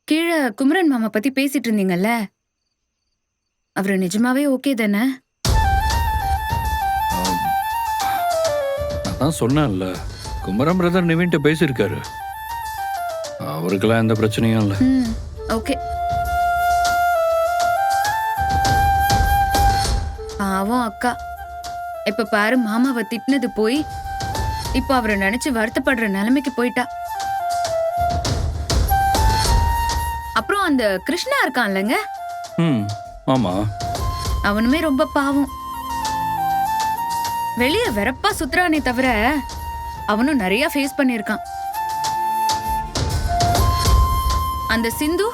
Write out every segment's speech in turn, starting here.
கீழே குமரன் மாமா பத்தி பேசிட்டு இருந்தீங்கல்ல, அவரு நிஜமாவே ஓகே தானே? அதான் சொன்னேன்ல, குமரன் பிரதர் நிவின்ட்ட பேசியிருக்காரு. அவருக்கெல்லாம் எந்த பிரச்சனையும் இல்லை. ஓகே. பாவம் அக்கா, இப்ப பாரு மாமாவை திட்டினது போய் இப்ப அவரை நினைச்சு வருத்தப்படுற நிலைமைக்கு போயிட்டா. அப்புறம் அந்த கிருஷ்ணா இருக்கான்லங்க, ஆமா, அவனுமே ரொம்ப பாவம். வெளிய வெறப்பா சுத்துறானே தவிர அவனும் நிறைய ஃபேஸ் பண்ணிருக்கான். அந்த சிந்து,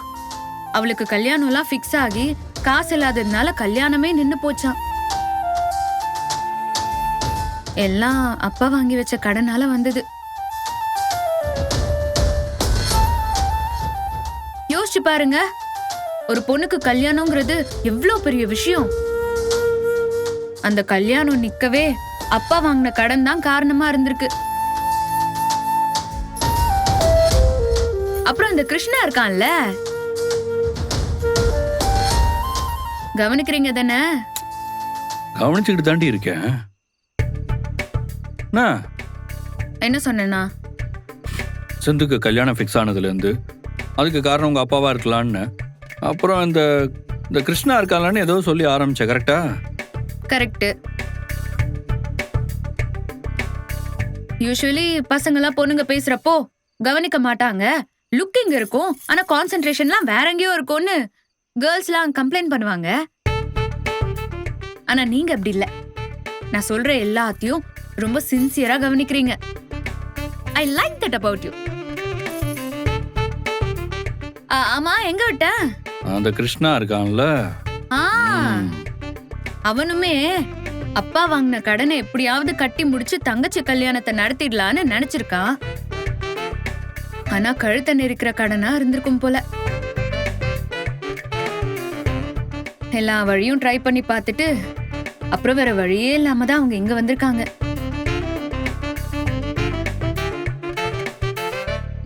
அவளுக்கு கல்யாணம் எல்லாம் ஃபிக்ஸ் ஆகி காசு இல்லாததுனால கல்யாணமே நின்னு போச்சான். எல்லாம் அப்பா வாங்கி வச்ச கடனால வந்தது. யோசிச்சு பாருங்க, ஒரு பொண்ணுக்கு கல்யாணம்ங்கிறது எவ்வளவு பெரிய விஷயம். அந்த கல்யாணம் நிக்கவே அப்பா வாங்கின கடன் தான் காரணமா இருந்திருக்கு. அப்புறம் அந்த கிருஷ்ணா இருக்கான்ல, கவனிக்கிறீங்க தானே? கவனிச்சுக்கிட்டு தாண்டி இருக்கேன். என்ன சொன்னா? சிந்துக்கு கல்யாணம் ஃபிக்ஸ் ஆனதுல இருந்து அதுக்கு காரணம் உங்க அப்பாவா இருக்கலான்னு, அப்புறம் இந்த கிருஷ்ணா இருக்கான்னு ஏதோ சொல்லி ஆரம்பிச்ச. கரெக்டா? கரெக்ட். யூசுவலி பசங்கெல்லாம் பொண்ணுங்க பேசுறப்போ கவனிக்க மாட்டாங்க, லுக்கிங் இருக்கும் ஆனா கான்சென்ட்ரேஷன்லாம் வேற எங்கேயோ இருக்கும்னு கேர்ள்ஸ்லாம் கம்ப்ளைண்ட் பண்ணுவாங்க. ஆனா நீங்க அப்படி இல்ல. நான் சொல்ற எல்லாத்தையும் ரொம்ப சின்சியரா கவனிக்கிறீங்க. I like that about you. ஆமா, எங்க விட்ட? அந்த கிருஷ்ணா இருக்கான்ல, அவனுமே அப்பா வாங்கின கடனை எப்படியாவது கட்டி முடிச்சு தங்கச்சி கல்யாணத்தை நடத்திடலான்னு நினைச்சிருக்கான். ஆனா கழுத்தை நெரிக்கிற கடனா இருந்திருக்கும் போல. எல்லா வழியும் ட்ரை பண்ணி பார்த்துட்டு அப்புறம் வேற வழியே இல்லாம தான் அவங்க இங்க வந்திருக்காங்க.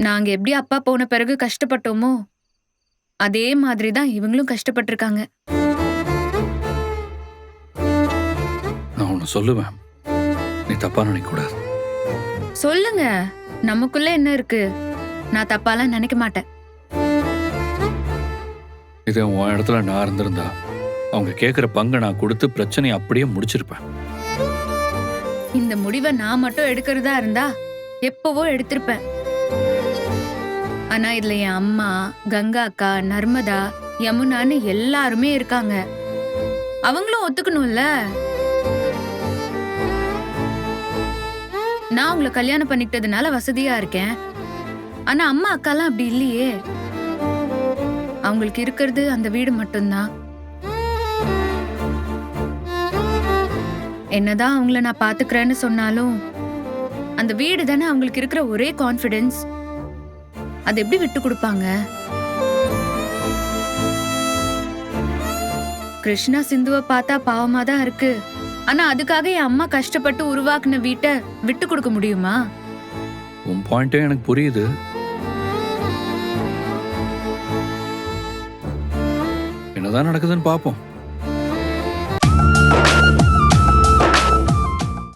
நாங்க எப்படி அப்பா போன பிறகு கஷ்டப்பட்டோமோ அதே மாதிரிதான் இவங்களும் கஷ்டப்பட்டிருக்காங்க. நான் ஒன்னு சொல்லுவேன், நீ தப்பா நினைக்க கூடாது. சொல்லுங்க, நமக்குள்ள என்ன இருக்கு? நான் தப்பாலாம் நினைக்க மாட்டேன். இதே உன் இடத்துல நான் இருந்திருந்தா அவங்க கேட்கிற பங்கை நான் கொடுத்து பிரச்சனையை அப்படியே முடிச்சிருப்பேன். இந்த முடிவை நான் மட்டும் எடுக்கிறதா இருந்தா எப்பவோ எடுத்திருப்பேன். ஆனா இதுல என் அம்மா, கங்கா அக்கா, நர்மதா, யமுனான்னு எல்லாருமே இருக்காங்க. அவங்களும் ஒத்துக்கணும்ல. நான் உங்களை கல்யாணம் பண்ணிக்கிட்டதுனால வசதியா இருக்கேன். ஆனா அம்மா அக்காலாம் அப்படி இல்லையே. அவங்களுக்கு இருக்கிறது அந்த வீடு மட்டும்தான். என்னதான் அவங்கள நான் பாத்துக்கிறேன்னு சொன்னாலும் அந்த வீடு தானே அவங்களுக்கு இருக்கிற ஒரே கான்ஃபிடன்ஸ். அது எப்படி விட்டு கொடுப்பாங்க? கிருஷ்ணா சிந்துவை பார்த்தா பாவமா தான் இருக்கு. ஆனா அதுக்காக என் அம்மா கஷ்டப்பட்டு உருவாக்குன வீட்டை விட்டு கொடுக்க முடியுமா? உன் பாயிண்டே எனக்கு புரியுது. என்னதான் நடக்குதுன்னு பாப்போம்.